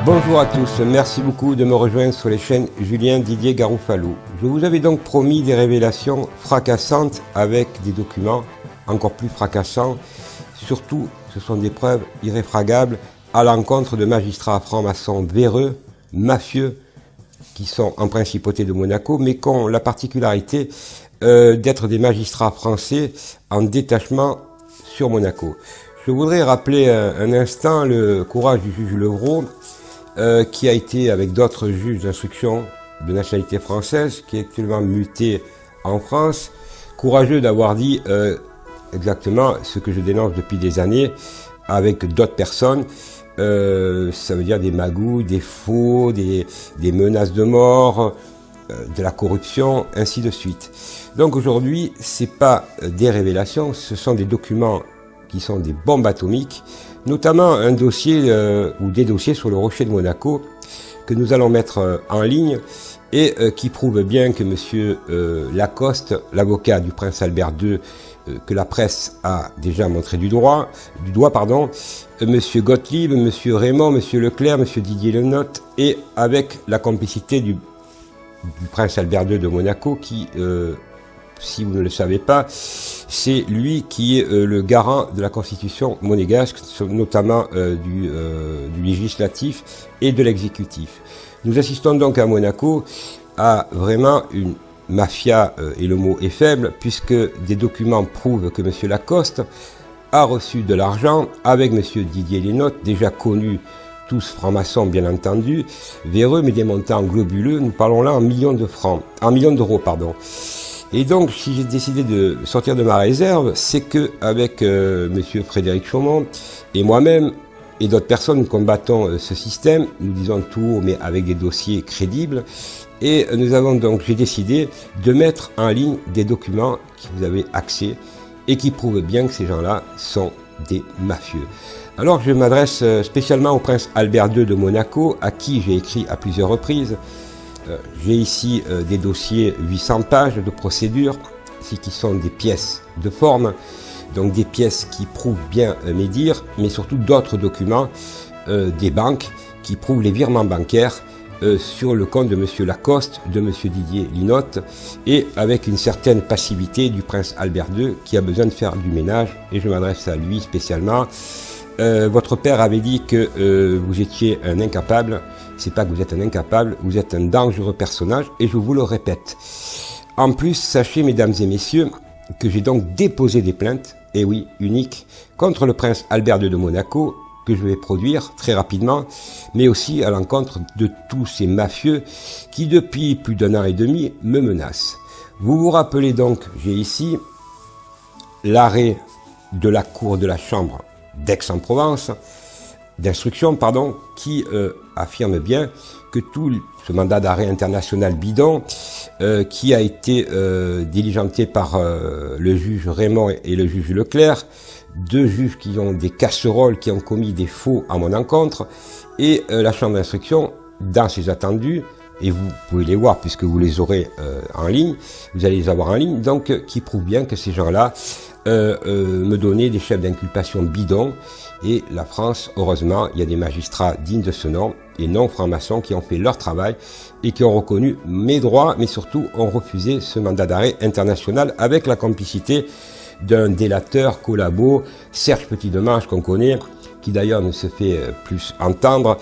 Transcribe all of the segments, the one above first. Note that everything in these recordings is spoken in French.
Bonjour à tous, merci beaucoup de me rejoindre sur les chaînes Julien Didier Garoufalo. Je vous avais donc promis des révélations fracassantes avec des documents encore plus fracassants. Surtout, ce sont des preuves irréfragables à l'encontre de magistrats francs-maçons véreux, mafieux, qui sont en principauté de Monaco, mais qui ont la particularité d'être des magistrats français en détachement sur Monaco. Je voudrais rappeler un instant le courage du juge Levrault, qui a été, avec d'autres juges d'instruction de nationalité française, qui est actuellement muté en France, courageux d'avoir dit exactement ce que je dénonce depuis des années avec d'autres personnes. Ça veut dire des magouilles, des faux, des menaces de mort, de la corruption, ainsi de suite. Donc aujourd'hui, c'est pas des révélations, ce sont des documents qui sont des bombes atomiques, notamment un dossier ou des dossiers sur le rocher de Monaco que nous allons mettre en ligne et qui prouve bien que monsieur Lacoste, l'avocat du prince Albert II, que la presse a déjà montré du doigt, monsieur Gottlieb, monsieur Raymond, monsieur Leclerc, monsieur Didier Lenotte, et avec la complicité du prince Albert II de Monaco qui, si vous ne le savez pas, c'est lui qui est le garant de la constitution monégasque, notamment du législatif et de l'exécutif. Nous assistons donc à Monaco à vraiment une mafia, et le mot est faible, puisque des documents prouvent que M. Lacoste a reçu de l'argent avec M. Didier Lenotte, déjà connu, tous francs-maçons bien entendu, véreux, mais des montants globuleux. Nous parlons là en millions d'euros, pardon. Et donc, si j'ai décidé de sortir de ma réserve, c'est que avec monsieur Frédéric Chaumont et moi-même et d'autres personnes, nous combattons ce système, nous disons tout, mais avec des dossiers crédibles. Et nous avons donc, j'ai décidé de mettre en ligne des documents qui vous avez accès et qui prouvent bien que ces gens-là sont des mafieux. Alors, je m'adresse spécialement au prince Albert II de Monaco, à qui j'ai écrit à plusieurs reprises. J'ai ici des dossiers 800 pages de procédure, qui sont des pièces de forme, donc des pièces qui prouvent bien mes dires, mais surtout d'autres documents des banques qui prouvent les virements bancaires sur le compte de M. Lacoste, de M. Didier Lenotte, et avec une certaine passivité du prince Albert II qui a besoin de faire du ménage, et je m'adresse à lui spécialement. Votre père avait dit que vous étiez un incapable. C'est pas que vous êtes un incapable, vous êtes un dangereux personnage, et je vous le répète. En plus, sachez, mesdames et messieurs, que j'ai donc déposé des plaintes, et oui, uniques, contre le prince Albert II de Monaco, que je vais produire très rapidement, mais aussi à l'encontre de tous ces mafieux qui, depuis plus d'un an et demi, me menacent. Vous vous rappelez donc, j'ai ici l'arrêt de la cour de la chambre d'Aix-en-Provence, d'instruction, qui affirme bien que tout ce mandat d'arrêt international bidon, qui a été diligenté par le juge Raymond et le juge Leclerc, deux juges qui ont des casseroles, qui ont commis des faux à mon encontre, et la chambre d'instruction, dans ses attendus, et vous pouvez les voir puisque vous les aurez en ligne, vous allez les avoir en ligne, donc qui prouve bien que ces gens-là me donnaient des chefs d'inculpation bidons. Et la France, heureusement, il y a des magistrats dignes de ce nom et non francs-maçons qui ont fait leur travail et qui ont reconnu mes droits, mais surtout ont refusé ce mandat d'arrêt international avec la complicité d'un délateur collabo, Serge Petit-Demange, qu'on connaît, qui d'ailleurs ne se fait plus entendre,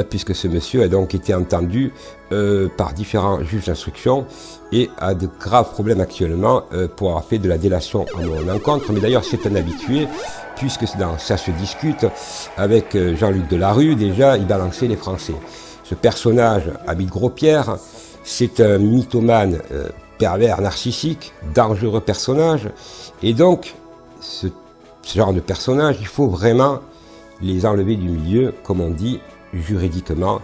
puisque ce monsieur a donc été entendu par différents juges d'instruction et a de graves problèmes actuellement pour avoir fait de la délation à mon encontre. Mais d'ailleurs, c'est un habitué, puisque ça se discute avec Jean-Luc Delarue. Déjà, il balançait les Français. Ce personnage habite Gros-Pierre, c'est un mythomane pervers, narcissique, dangereux personnage. Et donc, ce genre de personnage, il faut vraiment les enlever du milieu, comme on dit juridiquement,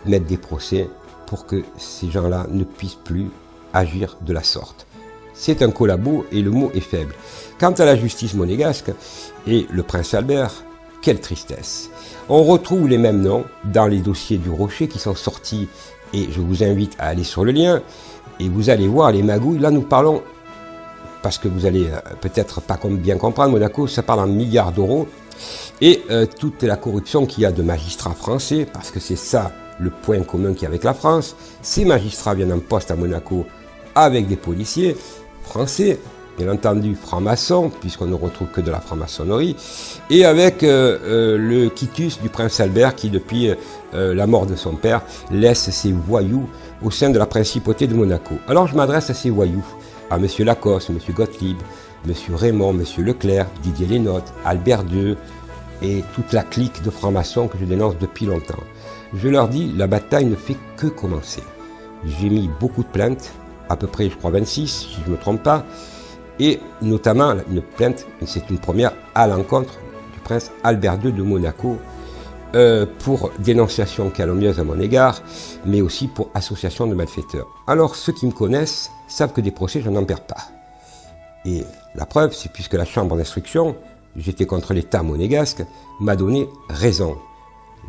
mettre des procès pour que ces gens-là ne puissent plus agir de la sorte. C'est un collabo et le mot est faible. Quant à la justice monégasque et le prince Albert, quelle tristesse. On retrouve les mêmes noms dans les dossiers du Rocher qui sont sortis, et je vous invite à aller sur le lien et vous allez voir les magouilles. Là, nous parlons, parce que vous allez peut-être pas bien comprendre, Monaco, ça parle en milliards d'euros. Et toute la corruption qu'il y a de magistrats français, parce que c'est ça le point commun qu'il y a avec la France, ces magistrats viennent en poste à Monaco avec des policiers français, bien entendu francs-maçons, puisqu'on ne retrouve que de la franc-maçonnerie, et avec le quitus du prince Albert qui, depuis la mort de son père, laisse ses voyous au sein de la principauté de Monaco. Alors je m'adresse à ces voyous, à M. Lacoste, M. Gottlieb, M. Raymond, M. Leclerc, Didier Lénotte, Albert II, et toute la clique de francs-maçons que je dénonce depuis longtemps. Je leur dis, la bataille ne fait que commencer. J'ai mis beaucoup de plaintes, à peu près, je crois, 26, si je ne me trompe pas, et notamment une plainte, c'est une première, à l'encontre du prince Albert II de Monaco, pour dénonciation calomnieuse à mon égard, mais aussi pour association de malfaiteurs. Alors, ceux qui me connaissent savent que des procès, je n'en perds pas. Et la preuve, c'est puisque la chambre d'instruction, j'étais contre l'État monégasque, m'a donné raison.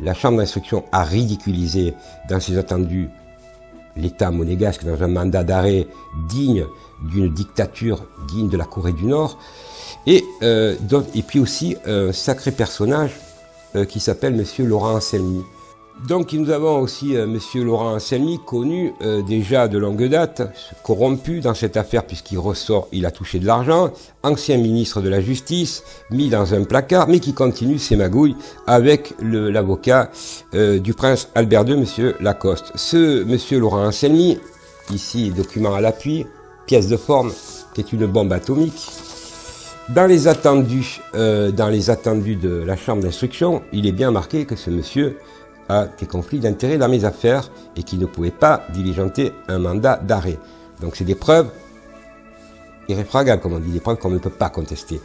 La chambre d'instruction a ridiculisé dans ses attendus l'État monégasque dans un mandat d'arrêt digne d'une dictature, digne de la Corée du Nord, et puis aussi un sacré personnage qui s'appelle Monsieur Laurent Anselmi. Donc nous avons aussi Monsieur Laurent Anselmi, connu déjà de longue date, corrompu dans cette affaire puisqu'il ressort, il a touché de l'argent, ancien ministre de la Justice, mis dans un placard, mais qui continue ses magouilles avec l'avocat du prince Albert II, Monsieur Lacoste. Ce Monsieur Laurent Anselmi, ici document à l'appui, pièce de forme, qui est une bombe atomique. Dans les attendus de la chambre d'instruction, il est bien marqué que ce monsieur a des conflits d'intérêts dans mes affaires et qui ne pouvait pas diligenter un mandat d'arrêt. Donc c'est des preuves irréfragables, comme on dit, des preuves qu'on ne peut pas contester.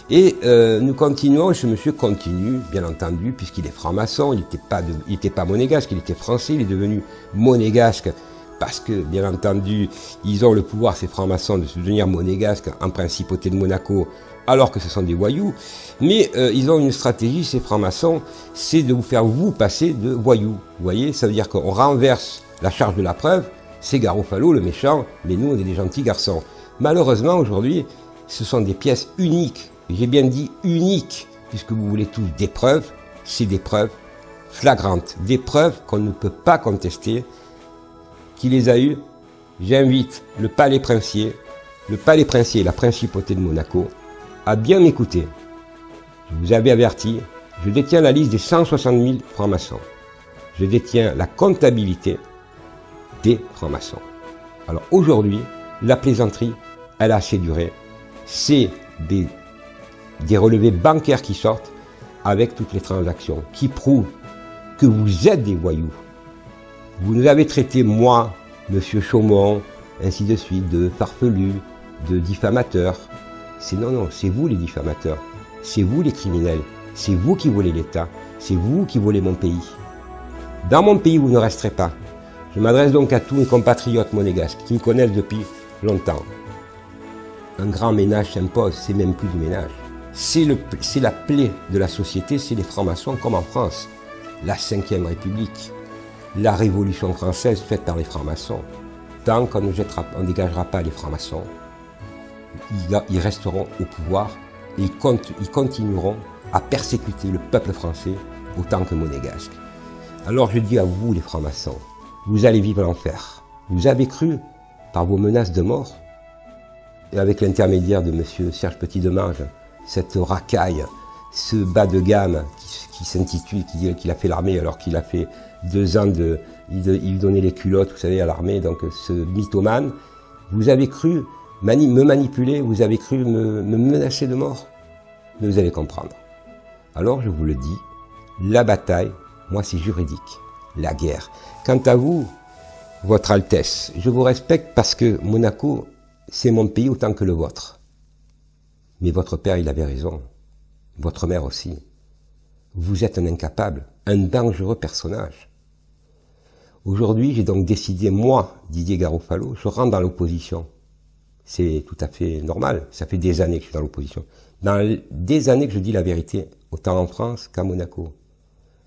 Et nous continuons, ce monsieur continue, bien entendu, puisqu'il est franc-maçon, il n'était pas monégasque, il était français, il est devenu monégasque, parce que, bien entendu, ils ont le pouvoir, ces francs-maçons, de se devenir monégasques en principauté de Monaco, alors que ce sont des voyous. Mais ils ont une stratégie, ces francs-maçons, c'est de vous faire vous passer de voyous. Vous voyez, ça veut dire qu'on renverse la charge de la preuve, c'est Garofalo, le méchant, mais nous, on est des gentils garçons. Malheureusement, aujourd'hui, ce sont des pièces uniques. J'ai bien dit uniques, puisque vous voulez tous des preuves, c'est des preuves flagrantes, des preuves qu'on ne peut pas contester. Qui les a eues? J'invite le palais princier et la principauté de Monaco à bien m'écouter. Je vous avais averti, je détiens la liste des 160 000 francs-maçons. Je détiens la comptabilité des francs-maçons. Alors aujourd'hui, la plaisanterie, elle a assez duré. C'est des relevés bancaires qui sortent avec toutes les transactions, qui prouvent que vous êtes des voyous. Vous nous avez traité, moi, Monsieur Chaumont, ainsi de suite, de farfelus, de diffamateurs. Non, c'est vous les diffamateurs, c'est vous les criminels, c'est vous qui volez l'État, c'est vous qui volez mon pays. Dans mon pays, vous ne resterez pas. Je m'adresse donc à tous mes compatriotes monégasques qui me connaissent depuis longtemps. Un grand ménage s'impose, c'est même plus du ménage. C'est la plaie de la société, c'est les francs-maçons comme en France. La Ve République. La Révolution française faite par les francs-maçons. Tant qu'on ne dégagera pas les francs-maçons, ils resteront au pouvoir et ils continueront à persécuter le peuple français autant que monégasque. Alors je dis à vous les francs-maçons, vous allez vivre l'enfer. Vous avez cru, par vos menaces de mort, et avec l'intermédiaire de M. Serge Petit-Demange, cette racaille, ce bas de gamme qui s'intitule, qui dit qu'il a fait l'armée alors qu'il a fait 2 ans il lui donnait les culottes, vous savez, à l'armée, donc ce mythomane, vous avez cru me manipuler, vous avez cru me menacer de mort, mais vous allez comprendre. Alors je vous le dis, la bataille, moi c'est juridique, la guerre. Quant à vous, votre Altesse, je vous respecte parce que Monaco, c'est mon pays autant que le vôtre. Mais votre père, il avait raison. Votre mère aussi. Vous êtes un incapable, un dangereux personnage. Aujourd'hui, j'ai donc décidé, moi, Didier Garofalo, je rentre dans l'opposition. C'est tout à fait normal, ça fait des années que je suis dans l'opposition. Dans des années que je dis la vérité, autant en France qu'à Monaco.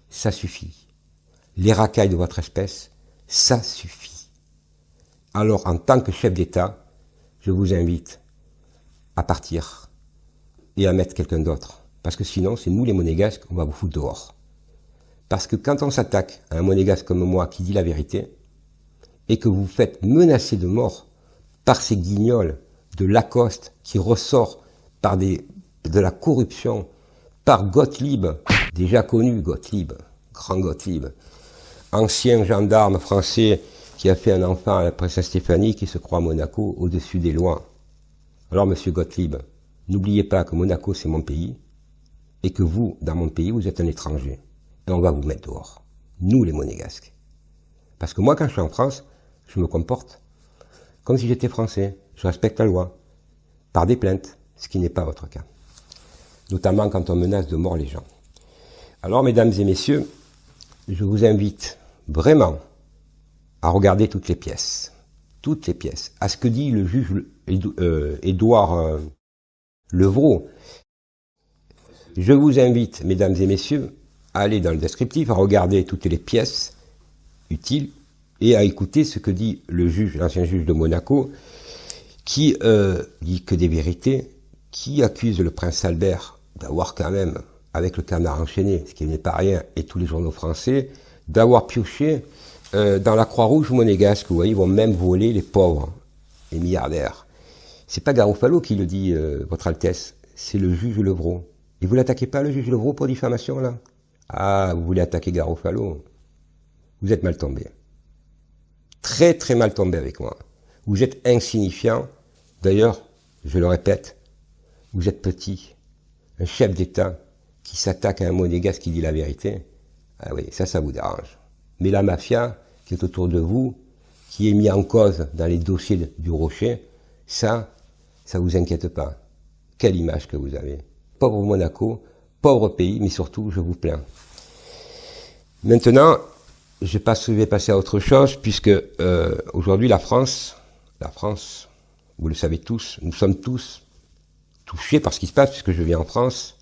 Ça suffit. Les racailles de votre espèce, ça suffit. Alors, en tant que chef d'État, je vous invite à partir et à mettre quelqu'un d'autre. Parce que sinon, c'est nous les monégasques, on va vous foutre dehors. Parce que quand on s'attaque à un monégasque comme moi qui dit la vérité, et que vous vous faites menacer de mort par ces guignols de Lacoste qui ressort par de la corruption, par Gottlieb, déjà connu Gottlieb, grand Gottlieb, ancien gendarme français qui a fait un enfant à la princesse Stéphanie qui se croit à Monaco au-dessus des lois. Alors monsieur Gottlieb, n'oubliez pas que Monaco c'est mon pays et que vous, dans mon pays, vous êtes un étranger. Et on va vous mettre dehors. Nous les monégasques. Parce que moi quand je suis en France, je me comporte comme si j'étais français. Je respecte la loi. Par des plaintes, ce qui n'est pas votre cas. Notamment quand on menace de mort les gens. Alors mesdames et messieurs, je vous invite vraiment à regarder toutes les pièces. Toutes les pièces. À ce que dit le juge Édouard Levrault. Je vous invite, mesdames et messieurs, à aller dans le descriptif, à regarder toutes les pièces utiles et à écouter ce que dit le juge, l'ancien juge de Monaco, qui dit que des vérités, qui accuse le prince Albert d'avoir quand même, avec le Canard enchaîné, ce qui n'est pas rien, et tous les journaux français, d'avoir pioché dans la Croix-Rouge monégasque, vous voyez, ils vont même voler les pauvres, les milliardaires. C'est pas Garofalo qui le dit, votre Altesse, c'est le juge Levrault. Et vous l'attaquez pas, le juge Levrault, pour diffamation, là? Ah, vous voulez attaquer Garofalo? Vous êtes mal tombé. Très, très mal tombé avec moi. Vous êtes insignifiant. D'ailleurs, je le répète, vous êtes petit. Un chef d'État qui s'attaque à un monégasque qui dit la vérité, ah oui, ça vous dérange. Mais la mafia qui est autour de vous, qui est mis en cause dans les dossiers du Rocher, ça vous inquiète pas. Quelle image que vous avez. Pauvre Monaco, pauvre pays, mais surtout, je vous plains. Maintenant, je vais passer à autre chose, puisque aujourd'hui la France, vous le savez tous, nous sommes tous touchés par ce qui se passe, puisque je vis en France.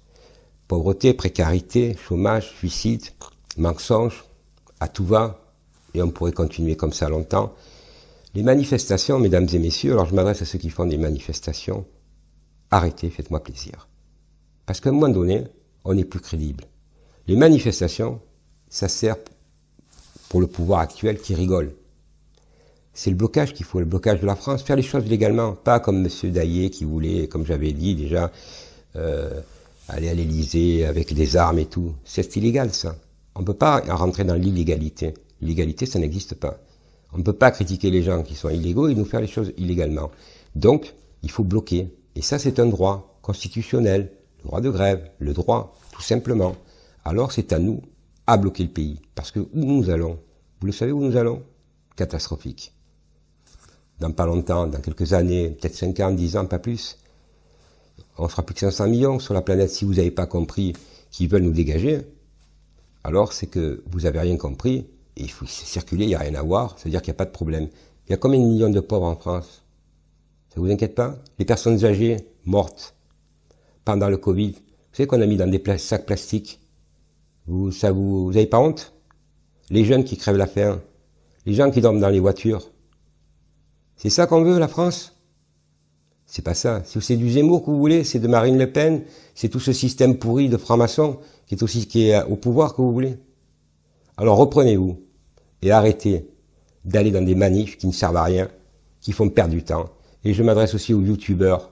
Pauvreté, précarité, chômage, suicide, mensonges, à tout va, et on pourrait continuer comme ça longtemps. Les manifestations, mesdames et messieurs, alors je m'adresse à ceux qui font des manifestations, arrêtez, faites-moi plaisir. Parce qu'à un moment donné, on n'est plus crédible. Les manifestations, ça sert pour le pouvoir actuel qui rigole. C'est le blocage qu'il faut, le blocage de la France, faire les choses légalement, pas comme M. Daillé qui voulait, comme j'avais dit déjà, aller à l'Élysée avec des armes et tout. C'est illégal ça. On ne peut pas rentrer dans l'illégalité. L'illégalité, ça n'existe pas. On ne peut pas critiquer les gens qui sont illégaux et nous faire les choses illégalement. Donc, il faut bloquer. Et ça, c'est un droit constitutionnel, le droit de grève, le droit, tout simplement. Alors, c'est à nous à bloquer le pays. Parce que où nous allons, vous le savez où nous allons? Catastrophique. Dans pas longtemps, dans quelques années, peut-être 5 ans, 10 ans, pas plus, on sera plus que 500 millions sur la planète. Si vous n'avez pas compris qu'ils veulent nous dégager, alors c'est que vous n'avez rien compris, et il faut circuler, il n'y a rien à voir, c'est-à-dire qu'il n'y a pas de problème. Il y a combien de millions de pauvres en France? Ça vous inquiète pas? Les personnes âgées, mortes, pendant le Covid, vous savez qu'on a mis dans des sacs plastiques? Vous avez pas honte? Les jeunes qui crèvent la faim, les gens qui dorment dans les voitures. C'est ça qu'on veut, la France? C'est pas ça. Si c'est du Zemmour que vous voulez, c'est de Marine Le Pen, c'est tout ce système pourri de francs-maçons qui est au pouvoir que vous voulez. Alors reprenez-vous et arrêtez d'aller dans des manifs qui ne servent à rien, qui font perdre du temps. Et je m'adresse aussi aux youtubeurs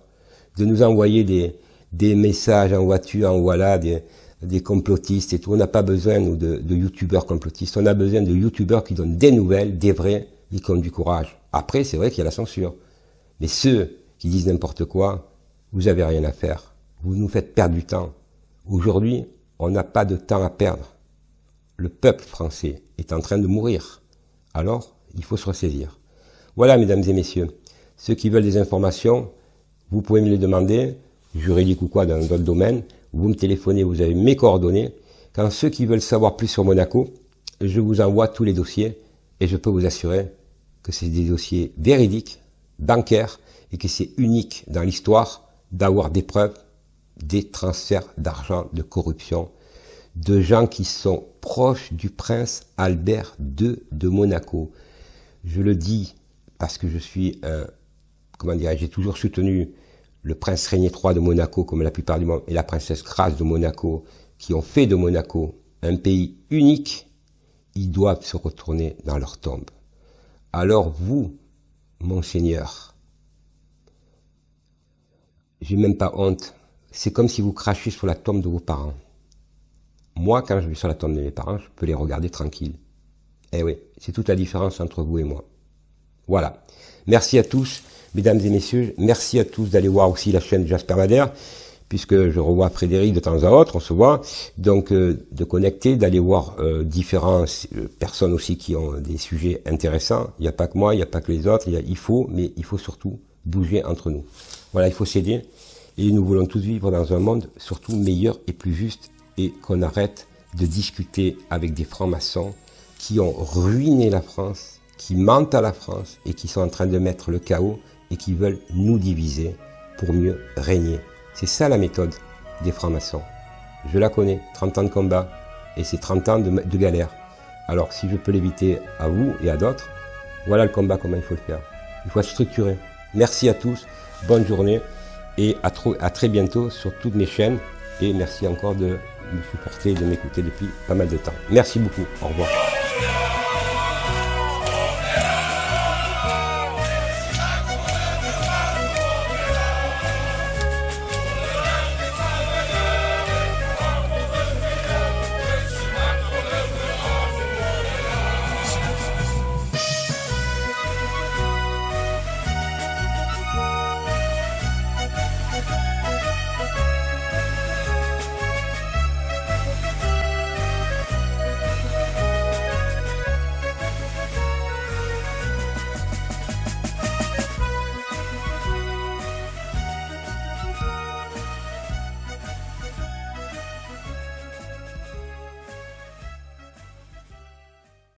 de nous envoyer des messages en voiture, voilà, des complotistes et tout. On n'a pas besoin, nous, de youtubeurs complotistes. On a besoin de youtubeurs qui donnent des nouvelles, des vrais, et qui ont du courage. Après, c'est vrai qu'il y a la censure. Mais ceux qui disent n'importe quoi, vous avez rien à faire. Vous nous faites perdre du temps. Aujourd'hui, on n'a pas de temps à perdre. Le peuple français est en train de mourir. Alors, il faut se ressaisir. Voilà, mesdames et messieurs. Ceux qui veulent des informations, vous pouvez me les demander, juridique ou quoi, dans d'autres domaines. Vous me téléphonez, vous avez mes coordonnées. Quand ceux qui veulent savoir plus sur Monaco, je vous envoie tous les dossiers et je peux vous assurer que c'est des dossiers véridiques, bancaires, et que c'est unique dans l'histoire d'avoir des preuves des transferts d'argent, de corruption, de gens qui sont proches du prince Albert II de Monaco. Je le dis parce que je suis, j'ai toujours soutenu le prince Régnier III de Monaco, comme la plupart du monde, et la princesse Grace de Monaco, qui ont fait de Monaco un pays unique, ils doivent se retourner dans leur tombe. Alors vous, monseigneur, j'ai même pas honte, c'est comme si vous crachiez sur la tombe de vos parents. Moi, quand je vais sur la tombe de mes parents, je peux les regarder tranquille. Eh oui, c'est toute la différence entre vous et moi. Voilà. Merci à tous, mesdames et messieurs. Merci à tous d'aller voir aussi la chaîne Jasper Madère, puisque je revois Frédéric de temps à autre, on se voit. Donc, de connecter, d'aller voir différentes personnes aussi qui ont des sujets intéressants. Il n'y a pas que moi, il n'y a pas que les autres. Mais il faut surtout bouger entre nous. Voilà, il faut s'aider. Et nous voulons tous vivre dans un monde surtout meilleur et plus juste, et qu'on arrête de discuter avec des francs-maçons qui ont ruiné la France, qui mentent à la France et qui sont en train de mettre le chaos et qui veulent nous diviser pour mieux régner. C'est ça la méthode des francs-maçons. Je la connais, 30 ans de combat et c'est 30 ans de galère. Alors si je peux l'éviter à vous et à d'autres, voilà le combat, comment il faut le faire. Il faut être structuré. Merci à tous, bonne journée et à très bientôt sur toutes mes chaînes. Et merci encore de me supporter et de m'écouter depuis pas mal de temps. Merci beaucoup. Au revoir.